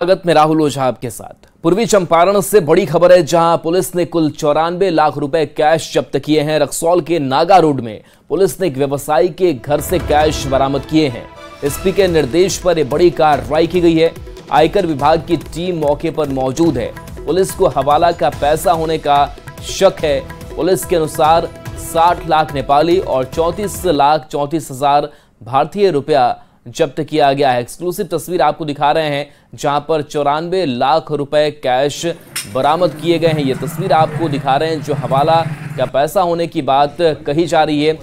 स्वागत में राहुल ओझा आपके साथ। पूर्वी चंपारण से बड़ी खबर है, जहां पुलिस ने कुल 94 लाख रुपए कैश जब्त किए हैं। रक्सौल के नागा रोड में पुलिस ने एक व्यवसायी के घर से कैश बरामद किए हैं। एसपी के निर्देश पर यह बड़ी कार्रवाई की गई है। आयकर विभाग की टीम मौके पर मौजूद है। पुलिस को हवाला का पैसा होने का शक है। पुलिस के अनुसार 60 लाख नेपाली और 34,34,000 भारतीय रुपया जब्त किया गया है। एक्सक्लूसिव तस्वीर आपको दिखा रहे हैं, जहां पर 94 लाख रुपए कैश बरामद किए गए हैं। ये तस्वीर आपको दिखा रहे हैं जो हवाला का पैसा होने की बात कही जा रही है।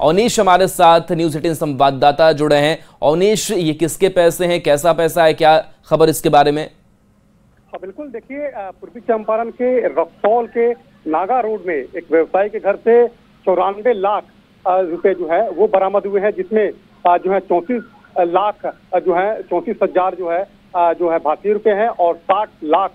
अवनीश हमारे साथ न्यूज 18 संवाददाता जुड़े हैं। अवनीश, ये किसके पैसे हैं, कैसा पैसा है, क्या खबर इसके बारे में? हाँ बिल्कुल, देखिए पूर्वी चंपारण के रक्सौल के नागा रोड में एक व्यवसायी के घर से 94 लाख रुपए जो है वो बरामद हुए हैं, जिसमें जो है 34 लाख जो है 34,000 जो है भारतीय रुपए हैं और 60 लाख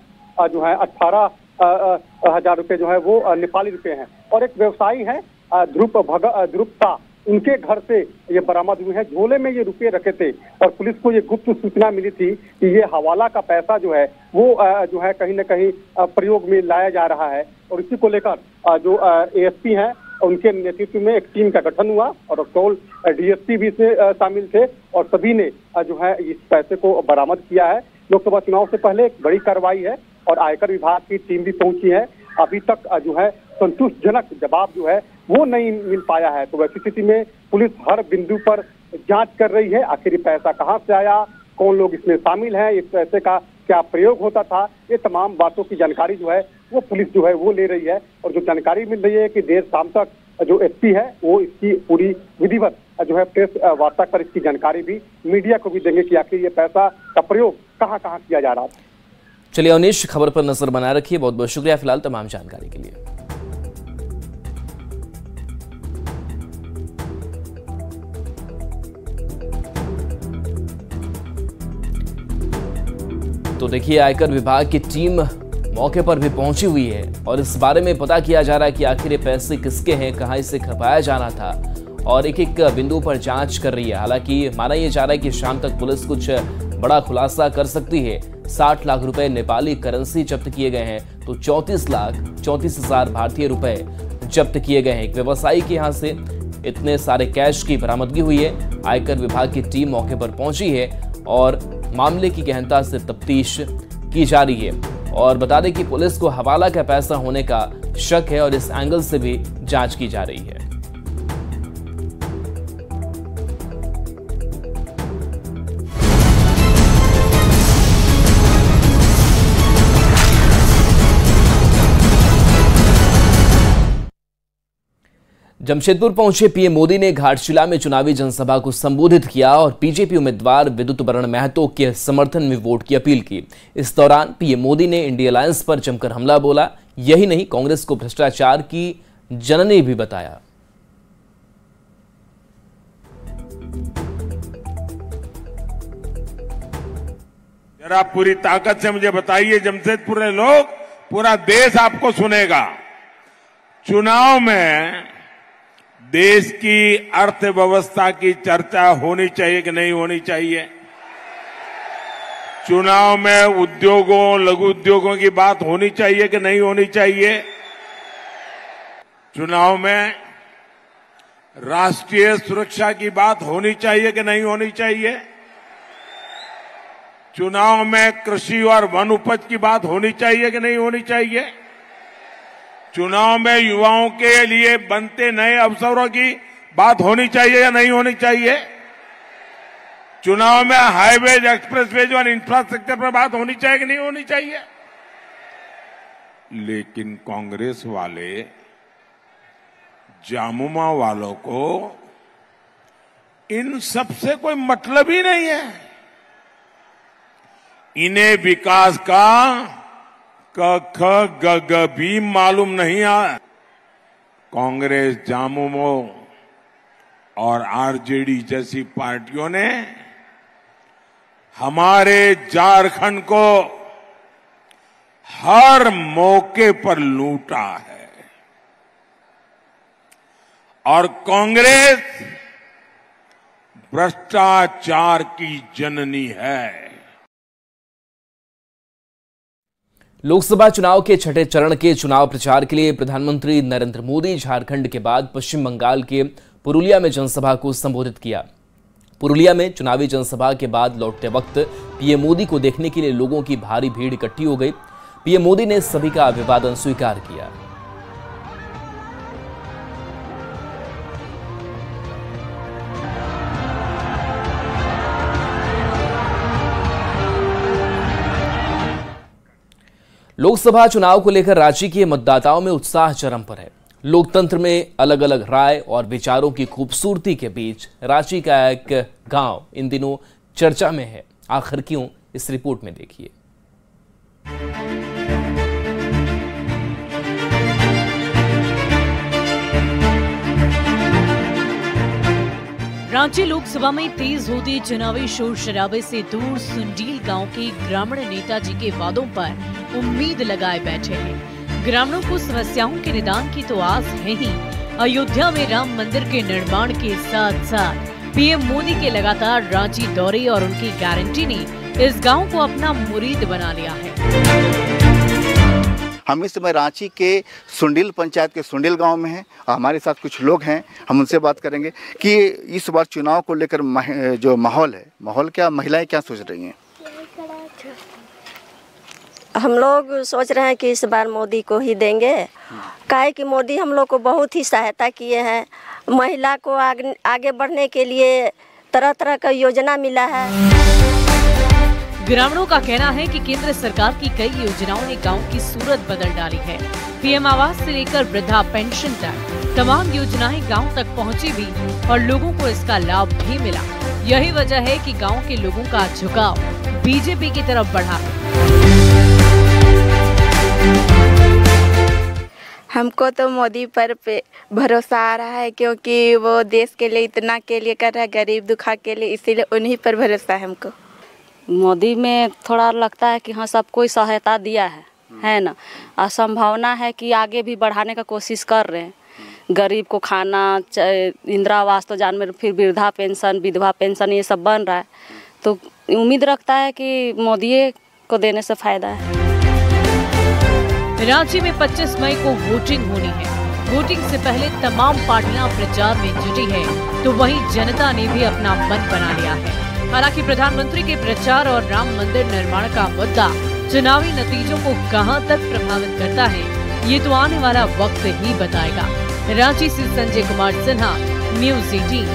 जो है 18,000 रुपए जो है वो नेपाली रुपए हैं। और एक व्यवसायी है ध्रुपता, उनके घर से ये बरामद हुए हैं। झोले में ये रुपए रखे थे और पुलिस को ये गुप्त सूचना मिली थी कि ये हवाला का पैसा जो है वो जो है कहीं न कहीं प्रयोग में लाया जा रहा है। और इसी को लेकर जो एएसपी हैं उनके नेतृत्व में एक टीम का गठन हुआ और रक्सौल डीएसपी भी इसमें शामिल थे और सभी ने जो है इस पैसे को बरामद किया है। लोकसभा चुनाव से पहले एक बड़ी कार्रवाई है और आयकर विभाग की टीम भी पहुंची है। अभी तक जो है संतुष्टजनक जवाब जो है वो नहीं मिल पाया है। तो वैसी स्थिति में पुलिस हर बिंदु पर जांच कर रही है, आखिर पैसा कहां से आया, कौन लोग इसमें शामिल हैं, इस पैसे का क्या प्रयोग होता था, ये तमाम बातों की जानकारी जो है वो पुलिस जो है वो ले रही है। और जो जानकारी मिल रही है कि देर शाम तक जो एसपी है वो इसकी पूरी विधिवत जो है प्रेस वार्ता कर इसकी जानकारी भी मीडिया को भी देंगे कि आखिर ये पैसा का प्रयोग कहां कहां किया जा रहा था। चलिए अवनीश, खबर पर नजर बनाए रखिए। बहुत बहुत शुक्रिया फिलहाल तमाम जानकारी के लिए। तो देखिए, आयकर विभाग की टीम मौके पर भी पहुंची हुई है और इस बारे में पता किया जा रहा है कि आखिर ये पैसे किसके हैं, कहां इसे खपाया जाना था, और एक एक बिंदु पर जांच कर रही है। हालांकि माना यह जा रहा है कि शाम तक पुलिस कुछ बड़ा खुलासा कर सकती है। 60 लाख रुपए नेपाली करेंसी जब्त किए गए हैं, तो 34,34,000 भारतीय रुपए जब्त किए गए हैं। एक व्यवसायी के यहां से इतने सारे कैश की बरामदगी हुई है। आयकर विभाग की टीम मौके पर पहुंची है और मामले की गहनता से तफ्तीश की जा रही है। और बता दें कि पुलिस को हवाला का पैसा होने का शक है और इस एंगल से भी जांच की जा रही है। जमशेदपुर पहुंचे पीएम मोदी ने घाटशिला में चुनावी जनसभा को संबोधित किया और बीजेपी उम्मीदवार विद्युत बरण महतो के समर्थन में वोट की अपील की। इस दौरान पीएम मोदी ने इंडिया अलायंस पर जमकर हमला बोला। यही नहीं, कांग्रेस को भ्रष्टाचार की जननी भी बताया। जरा पूरी ताकत से मुझे बताइए, जमशेदपुर के लोग, पूरा देश आपको सुनेगा। चुनाव में देश की अर्थव्यवस्था की चर्चा होनी चाहिए कि नहीं होनी चाहिए? चुनाव में उद्योगों, लघु उद्योगों की बात होनी चाहिए कि नहीं होनी चाहिए? चुनाव में राष्ट्रीय सुरक्षा की बात होनी चाहिए कि नहीं होनी चाहिए? चुनाव में कृषि और वन उपज की बात होनी चाहिए कि नहीं होनी चाहिए? चुनाव में युवाओं के लिए बनते नए अवसरों की बात होनी चाहिए या नहीं होनी चाहिए? चुनाव में हाईवेज, एक्सप्रेसवेज और इंफ्रास्ट्रक्चर पर बात होनी चाहिए कि नहीं होनी चाहिए? लेकिन कांग्रेस वाले जामुमा वालों को इन सब से कोई मतलब ही नहीं है। इन्हें विकास का क ख ग ग भी मालूम नहीं है। कांग्रेस, जामुमो और आरजेडी जैसी पार्टियों ने हमारे झारखंड को हर मौके पर लूटा है और कांग्रेस भ्रष्टाचार की जननी है। लोकसभा चुनाव के छठे चरण के चुनाव प्रचार के लिए प्रधानमंत्री नरेंद्र मोदी झारखंड के बाद पश्चिम बंगाल के पुरुलिया में जनसभा को संबोधित किया। पुरुलिया में चुनावी जनसभा के बाद लौटते वक्त पीएम मोदी को देखने के लिए लोगों की भारी भीड़ इकट्ठी हो गई। पीएम मोदी ने सभी का अभिवादन स्वीकार किया। लोकसभा चुनाव को लेकर रांची के मतदाताओं में उत्साह चरम पर है। लोकतंत्र में अलग अलग राय और विचारों की खूबसूरती के बीच रांची का एक गांव इन दिनों चर्चा में है। आखिर क्यों, इस रिपोर्ट में देखिए। रांची लोकसभा में तेज होते चुनावी शोर शराबे से दूर सुंडील गांव के ग्रामीण नेताजी के वादों पर उम्मीद लगाए बैठे हैं। ग्रामीणों को समस्याओं के निदान की तो आस है ही। अयोध्या में राम मंदिर के निर्माण के साथ साथ पीएम मोदी के लगातार रांची दौरे और उनकी गारंटी ने इस गांव को अपना मुरीद बना लिया है। हम इस समय रांची के सुंडील पंचायत के सुंडील गांव में हैं और हमारे साथ कुछ लोग हैं। हम उनसे बात करेंगे कि इस बार चुनाव को लेकर जो माहौल है, माहौल क्या, महिलाएं क्या सोच रही हैं? हम लोग सोच रहे हैं कि इस बार मोदी को ही देंगे। काहे कि मोदी हम लोग को बहुत ही सहायता किए हैं। महिला को आगे बढ़ने के लिए तरह तरह का योजना मिला है। ग्रामीणों का कहना है कि केंद्र सरकार की कई योजनाओं ने गांव की सूरत बदल डाली है। पीएम आवास से लेकर वृद्धा पेंशन तक तमाम योजनाएं गांव तक पहुंची भी और लोगों को इसका लाभ भी मिला। यही वजह है कि गांव के लोगों का झुकाव बीजेपी की तरफ बढ़ा है। हमको तो मोदी पर भरोसा आ रहा है, क्योंकि वो देश के लिए इतना के लिए कर रहा है, गरीब दुखा के लिए, इसीलिए उन्हीं पर भरोसा है हमको। मोदी में थोड़ा लगता है कि हाँ सबको सहायता दिया है ना, और संभावना है कि आगे भी बढ़ाने का कोशिश कर रहे हैं। गरीब को खाना, इंदिरा आवास तो जान में, फिर वृद्धा पेंशन, विधवा पेंशन, ये सब बन रहा है। तो उम्मीद रखता है कि मोदी को देने से फायदा है। रांची में 25 मई को वोटिंग होनी है। वोटिंग से पहले तमाम पार्टियां प्रचार में जुटी है, तो वहीं जनता ने भी अपना मन बना लिया है। हालांकि प्रधानमंत्री के प्रचार और राम मंदिर निर्माण का मुद्दा चुनावी नतीजों को कहां तक प्रभावित करता है, ये तो आने वाला वक्त ही बताएगा। रांची से संजय कुमार सिन्हा, न्यूज़ 18।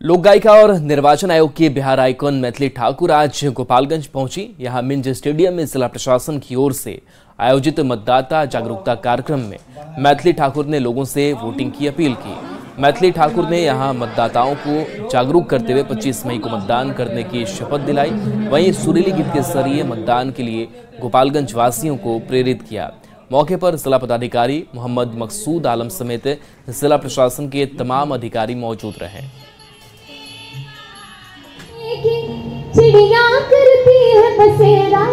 लोक गायिका और निर्वाचन आयोग की बिहार आइकॉन मैथिली ठाकुर आज गोपालगंज पहुंची। यहां मिंज स्टेडियम में जिला प्रशासन की ओर से आयोजित मतदाता जागरूकता कार्यक्रम में मैथिली ठाकुर ने लोगों से वोटिंग की अपील की। मैथिली ठाकुर ने यहां मतदाताओं को जागरूक करते हुए 25 मई को मतदान करने की शपथ दिलाई। वहीं सुरीली गीत के जरिए मतदान के लिए गोपालगंज वासियों को प्रेरित किया। मौके पर जिला पदाधिकारी मोहम्मद मकसूद आलम समेत जिला प्रशासन के तमाम अधिकारी मौजूद रहे। चिड़िया करती है बसेरा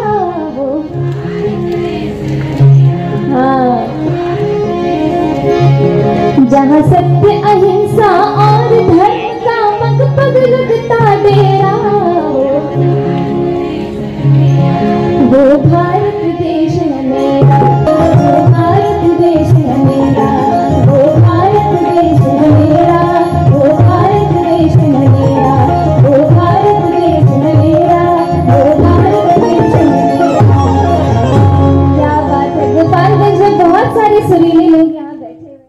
वो, जहाँ सत्य अहिंसा और धर्म का मगपग लगता डेरा, वो भारत देश है मेरा, वो भारत देश है मेरा, वो भारत देश है मेरा, वो भारत देश है मेरा, वो भारत देश है मेरा, वो भारत देश है मेरा। क्या बात है, गोपालगंज में बहुत सारे सुरीले लोग यहाँ बैठे हुए।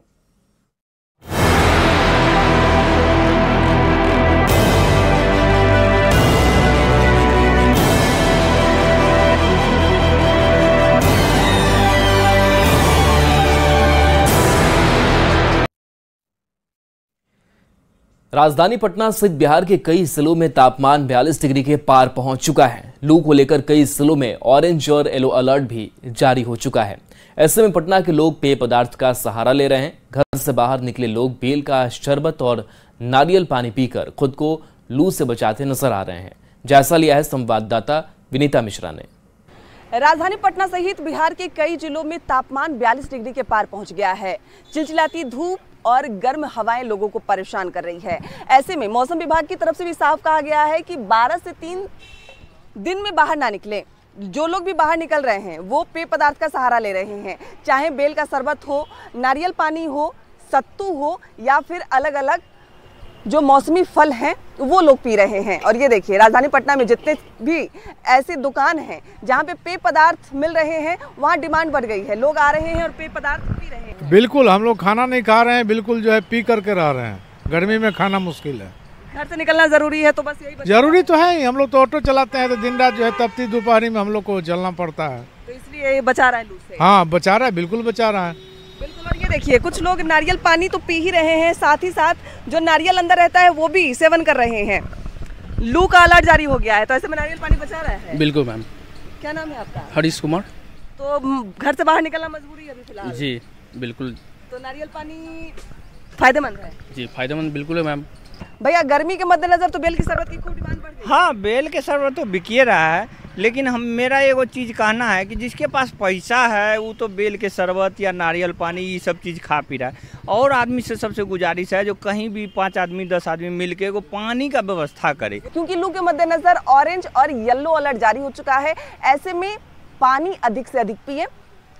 राजधानी पटना सहित बिहार के कई जिलों में तापमान 42 डिग्री के पार पहुंच चुका है। लू को लेकर कई जिलों में ऑरेंज और येलो अलर्ट भी जारी हो चुका है। ऐसे में पटना के लोग पेय पदार्थ का सहारा ले रहे हैं। घर से बाहर निकले लोग बेल का शरबत और नारियल पानी पीकर खुद को लू से बचाते नजर आ रहे हैं। जायजा लिया है संवाददाता विनीता मिश्रा ने। राजधानी पटना सहित बिहार के कई जिलों में तापमान 42 डिग्री के पार पहुंच गया है। चिलचिलाती धूप और गर्म हवाएं लोगों को परेशान कर रही है। ऐसे में मौसम विभाग की तरफ से भी साफ कहा गया है कि 12 से 3 दिन में बाहर ना निकलें। जो लोग भी बाहर निकल रहे हैं वो पेय पदार्थ का सहारा ले रहे हैं, चाहे बेल का शरबत हो, नारियल पानी हो, सत्तू हो या फिर अलग अलग जो मौसमी फल हैं वो लोग पी रहे हैं। और ये देखिए राजधानी पटना में जितने भी ऐसी दुकान हैं जहाँ पे पेय पदार्थ मिल रहे हैं वहाँ डिमांड बढ़ गई है, लोग आ रहे हैं और पेय पदार्थ पी रहे हैं। बिल्कुल, हम लोग खाना नहीं खा रहे हैं, बिल्कुल जो है पी करके रह रहे हैं। गर्मी में खाना मुश्किल है, घर से निकलना जरूरी है तो बस यही जरूरी तो है ही। हम लोग तो ऑटो चलाते हैं तो दिन रात जो है तपती दोपहरी में हम लोग को चलना पड़ता है, तो इसलिए बचा रहा है लू से। हाँ बचा रहा है, बिल्कुल बचा रहा है। बिल्कुल। और ये देखिए कुछ लोग नारियल पानी तो पी ही रहे हैं, साथ ही साथ जो नारियल अंदर रहता है वो भी सेवन कर रहे हैं। लू का अलर्ट जारी हो गया है तो ऐसे में नारियल पानी बचा रहा है। बिल्कुल मैम। क्या नाम है आपका? हरीश कुमार। तो घर से बाहर निकलना मजबूरी है अभी फिलहाल? जी बिल्कुल। तो नारियल पानी फायदेमंद है? जी फायदेमंद बिल्कुल है मैम। भैया गर्मी के मद्देनजर तो बेल की शरबत की खूब डिमांड बढ़ गई। हाँ, बेल के शरबत तो बिकिए रहा है, लेकिन मेरा एगो चीज़ कहना है कि जिसके पास पैसा है वो तो बेल के शरबत या नारियल पानी ये सब चीज़ खा पी रहा है। और आदमी से सबसे गुजारिश है जो कहीं भी 5 आदमी 10 आदमी मिल के पानी का व्यवस्था करे, क्योंकि लू के मद्देनजर ऑरेंज और येलो अलर्ट जारी हो चुका है। ऐसे में पानी अधिक से अधिक पिए,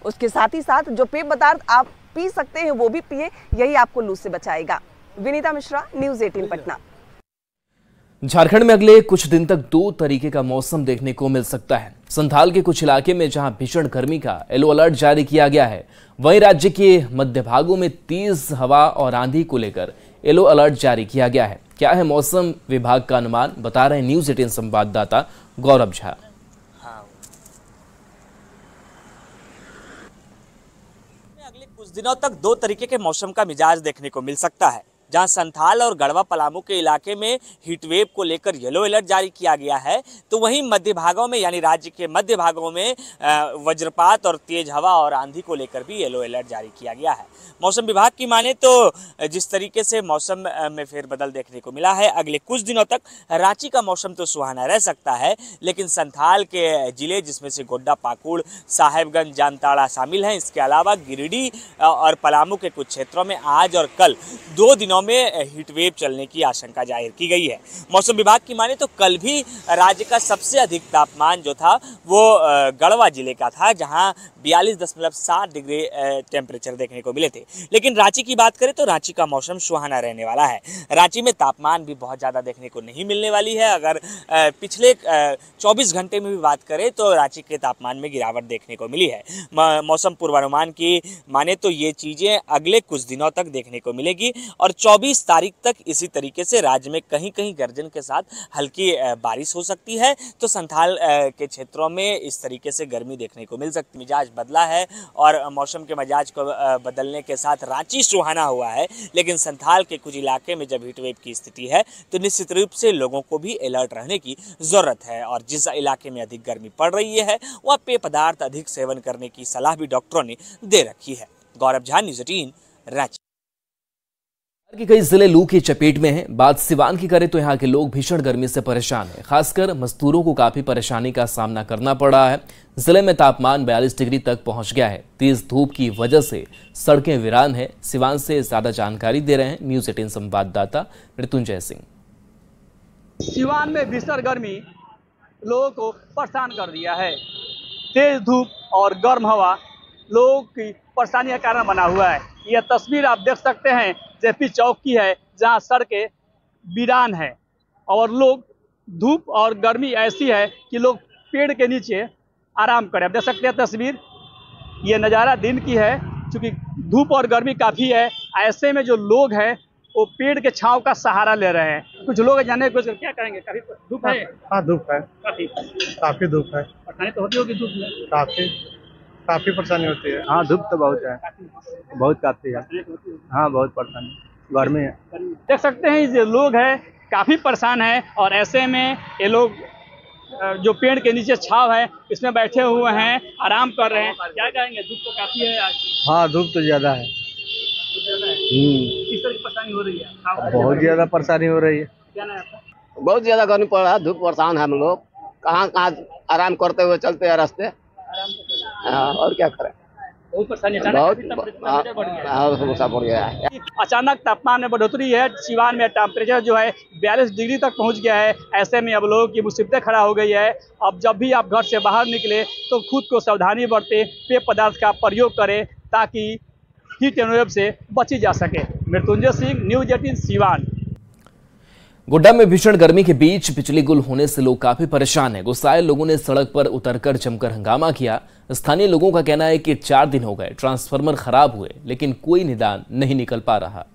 उसके साथ ही साथ जो पेय पदार्थ आप पी सकते हैं वो भी पिए, यही आपको लू से बचाएगा। विनीता मिश्रा, न्यूज़ 18 पटना। झारखंड में अगले कुछ दिन तक 2 तरीके का मौसम देखने को मिल सकता है। संथाल के कुछ इलाके में जहां भीषण गर्मी का येलो अलर्ट जारी किया गया है, वहीं राज्य के मध्य भागों में तेज हवा और आंधी को लेकर येलो अलर्ट जारी किया गया है। क्या है मौसम विभाग का अनुमान, बता रहे हैं न्यूज़ 18 संवाददाता गौरव झा। अगले कुछ दिनों तक 2 तरीके के मौसम का मिजाज देखने को मिल सकता है। जहां संथाल और गढ़वा पलामू के इलाके में हीटवेव को लेकर येलो अलर्ट जारी किया गया है, तो वहीं मध्य भागों में यानी राज्य के मध्य भागों में वज्रपात और तेज हवा और आंधी को लेकर भी येलो अलर्ट जारी किया गया है। मौसम विभाग की माने तो जिस तरीके से मौसम में फेरबदल देखने को मिला है, अगले कुछ दिनों तक रांची का मौसम तो सुहाना रह सकता है, लेकिन संथाल के जिले जिसमें से गोड्डा, पाकुड़, साहेबगंज, जामताड़ा शामिल हैं, इसके अलावा गिरिडीह और पलामू के कुछ क्षेत्रों में आज और कल 2 दिनों में हीटवेव चलने की आशंका जाहिर की गई है। मौसम विभाग की माने तो कल भी राज्य का सबसे अधिक तापमान जो था वो गढ़वा जिले का था, जहां 42.7 डिग्री टेम्परेचर देखने को मिले थे। लेकिन रांची की बात करें तो रांची का मौसम सुहाना रहने वाला है। रांची में तापमान भी बहुत ज़्यादा देखने को नहीं मिलने वाली है। अगर पिछले 24 घंटे में भी बात करें तो रांची के तापमान में गिरावट देखने को मिली है। मौसम पूर्वानुमान की माने तो ये चीज़ें अगले कुछ दिनों तक देखने को मिलेगी और 24 तारीख तक इसी तरीके से राज्य में कहीं कहीं गर्जन के साथ हल्की बारिश हो सकती है। तो संथाल के क्षेत्रों में इस तरीके से गर्मी देखने को मिल सकती। मिजाज बदला है और मौसम के मिजाज को बदलने के साथ रांची सुहाना हुआ है, लेकिन संथाल के कुछ इलाके में जब हीटवेव की स्थिति है तो निश्चित रूप से लोगों को भी अलर्ट रहने की ज़रूरत है। और जिस इलाके में अधिक गर्मी पड़ रही है वह पेय पदार्थ अधिक सेवन करने की सलाह भी डॉक्टरों ने दे रखी है। गौरव झा, न्यूज़ 18 रांची। कि कई जिले लू की चपेट में हैं। बात सिवान की करें तो यहाँ के लोग भीषण गर्मी से परेशान हैं। खासकर मजदूरों को काफी परेशानी का सामना करना पड़ रहा है। जिले में तापमान 42 डिग्री तक पहुंच गया है। तेज धूप की वजह से सड़कें वीरान हैं। सिवान से ज्यादा जानकारी दे रहे हैं न्यूज़ 18 संवाददाता मृत्युंजय सिंह। सिवान में भीषण गर्मी लोगों को परेशान कर दिया है। तेज धूप और गर्म हवा लोगों की परेशानी का कारण बना हुआ है। यह तस्वीर आप देख सकते हैं जेपी चौक की है, जहां सड़कें वीरान है और लोग, धूप और गर्मी ऐसी है कि लोग पेड़ के नीचे आराम करें। आप देख सकते हैं तस्वीर, ये नज़ारा दिन की है। चूँकि धूप और गर्मी काफ़ी है, ऐसे में जो लोग हैं वो पेड़ के छांव का सहारा ले रहे हैं। कुछ लोग जानने की कोशिश, क्या करेंगे? काफ़ी धूप है। हाँ धूप है, काफ़ी धूप है। परेशानी तो होती होगी धूप में? काफ़ी परेशानी होती है। हाँ धूप तो बहुत है, बहुत काफ़ी है। हाँ बहुत परेशानी, गर्मी है। देख सकते हैं ये लोग हैं काफ़ी परेशान हैं और ऐसे में ये लोग जो पेड़ के नीचे छाव है इसमें बैठे हुए हैं, आराम कर रहे हैं। क्या कहेंगे? धूप तो काफ़ी है आज। हाँ धूप तो ज़्यादा है। किस तरह की परेशानी हो रही है? बहुत ज़्यादा परेशानी हो रही है। क्या नाम है आपका? बहुत ज़्यादा गर्मी पड़ रहा है, धूप परेशान है हम लोग। कहाँ आराम करते हुए चलते हैं रास्ते। हाँ और क्या करें। बहुत परेशानी समस्या बढ़ गया है। अचानक तापमान में बढ़ोतरी है। सिवान में टेम्परेचर जो है 42 डिग्री तक पहुंच गया है। ऐसे में अब लोगों की मुसीबतें खड़ा हो गई है। अब जब भी आप घर से बाहर निकले तो खुद को सावधानी बरतें, पेय पदार्थ का प्रयोग करें ताकि हीट एंड से बची जा सके। मृत्युंजय सिंह, न्यूज 18 सिवान। गोड्डा में भीषण गर्मी के बीच बिजली गुल होने से लोग काफी परेशान हैं। गुस्साए लोगों ने सड़क पर उतरकर जमकर हंगामा किया। स्थानीय लोगों का कहना है कि 4 दिन हो गए ट्रांसफार्मर खराब हुए, लेकिन कोई निदान नहीं निकल पा रहा।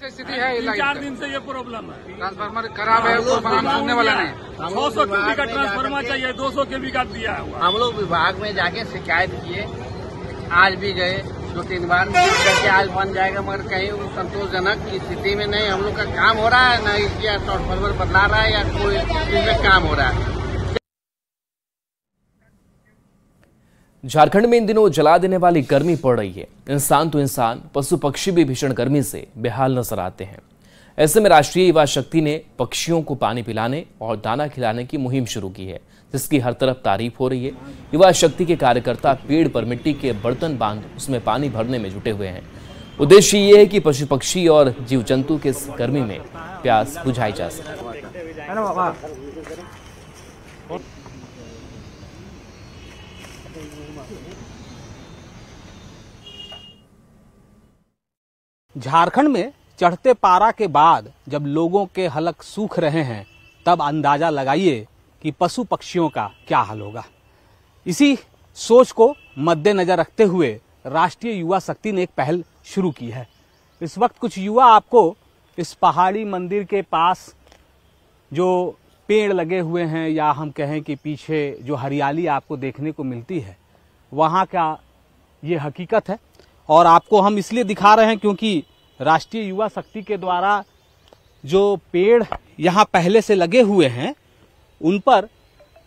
स्थिति है 4 दिन से ये प्रॉब्लम है। ट्रांसफार्मर खराब है, उसको सुनने वाला नहीं। 600 केवी का ट्रांसफार्मर चाहिए, 200 केवी का दिया हुआ। हम लोग विभाग में जाके शिकायत किए, आज भी गए 2-3 बार करके आज बन जाएगा, मगर कहीं संतोषजनक स्थिति में नहीं। हम लोग का काम हो रहा है ना, इसलिए ट्रांसफार्मर बदला रहा है या कोई इसमें काम हो रहा है। झारखंड में इन दिनों जला देने वाली गर्मी पड़ रही है। इंसान तो इंसान, पशु पक्षी भी भीषण गर्मी से बेहाल नजर आते हैं। ऐसे में राष्ट्रीय युवा शक्ति ने पक्षियों को पानी पिलाने और दाना खिलाने की मुहिम शुरू की है, जिसकी हर तरफ तारीफ हो रही है। युवा शक्ति के कार्यकर्ता पेड़ पर मिट्टी के बर्तन बांध उसमें पानी भरने में जुटे हुए हैं। उद्देश्य ये है कि पशु पक्षी और जीव जंतु के इस गर्मी में प्यास बुझाई जा सके। झारखंड में चढ़ते पारा के बाद जब लोगों के हलक सूख रहे हैं, तब अंदाजा लगाइए कि पशु पक्षियों का क्या हाल होगा। इसी सोच को मद्देनजर रखते हुए राष्ट्रीय युवा शक्ति ने एक पहल शुरू की है। इस वक्त कुछ युवा आपको इस पहाड़ी मंदिर के पास जो पेड़ लगे हुए हैं, या हम कहें कि पीछे जो हरियाली आपको देखने को मिलती है, वहाँ का ये हकीकत है। और आपको हम इसलिए दिखा रहे हैं क्योंकि राष्ट्रीय युवा शक्ति के द्वारा जो पेड़ यहाँ पहले से लगे हुए हैं, उन पर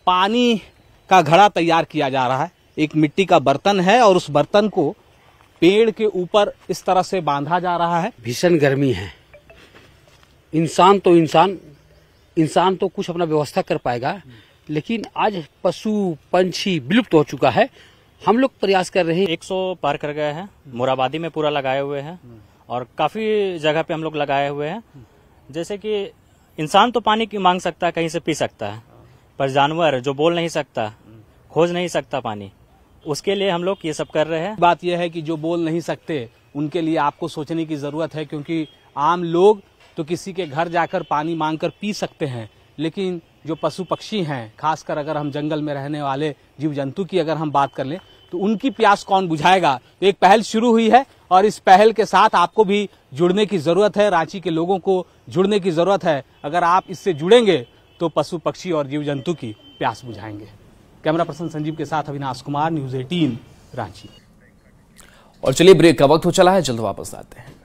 पानी का घड़ा तैयार किया जा रहा है। एक मिट्टी का बर्तन है और उस बर्तन को पेड़ के ऊपर इस तरह से बांधा जा रहा है। भीषण गर्मी है। इंसान तो कुछ अपना व्यवस्था कर पाएगा, लेकिन आज पशु पंछी विलुप्त हो चुका है। हम लोग प्रयास कर रहे हैं। 100 पार कर गए हैं। मोराबादी में पूरा लगाए हुए हैं और काफी जगह पे हम लोग लगाए हुए हैं। जैसे कि इंसान तो पानी की मांग सकता है, कहीं से पी सकता है, पर जानवर जो बोल नहीं सकता, खोज नहीं सकता पानी, उसके लिए हम लोग ये सब कर रहे हैं। बात यह है कि जो बोल नहीं सकते उनके लिए आपको सोचने की जरूरत है, क्योंकि आम लोग तो किसी के घर जाकर पानी मांगकर पी सकते हैं, लेकिन जो पशु पक्षी हैं, खासकर अगर हम जंगल में रहने वाले जीव जंतु की अगर हम बात कर लें, तो उनकी प्यास कौन बुझाएगा। तो एक पहल शुरू हुई है और इस पहल के साथ आपको भी जुड़ने की जरूरत है। रांची के लोगों को जुड़ने की जरूरत है। अगर आप इससे जुड़ेंगे तो पशु पक्षी और जीव जंतु की प्यास बुझाएंगे। कैमरा पर्सन संजीव के साथ अविनाश कुमार, न्यूज 18 रांची। और चलिए ब्रेक का वक्त हो चला है, जल्द वापस आते हैं।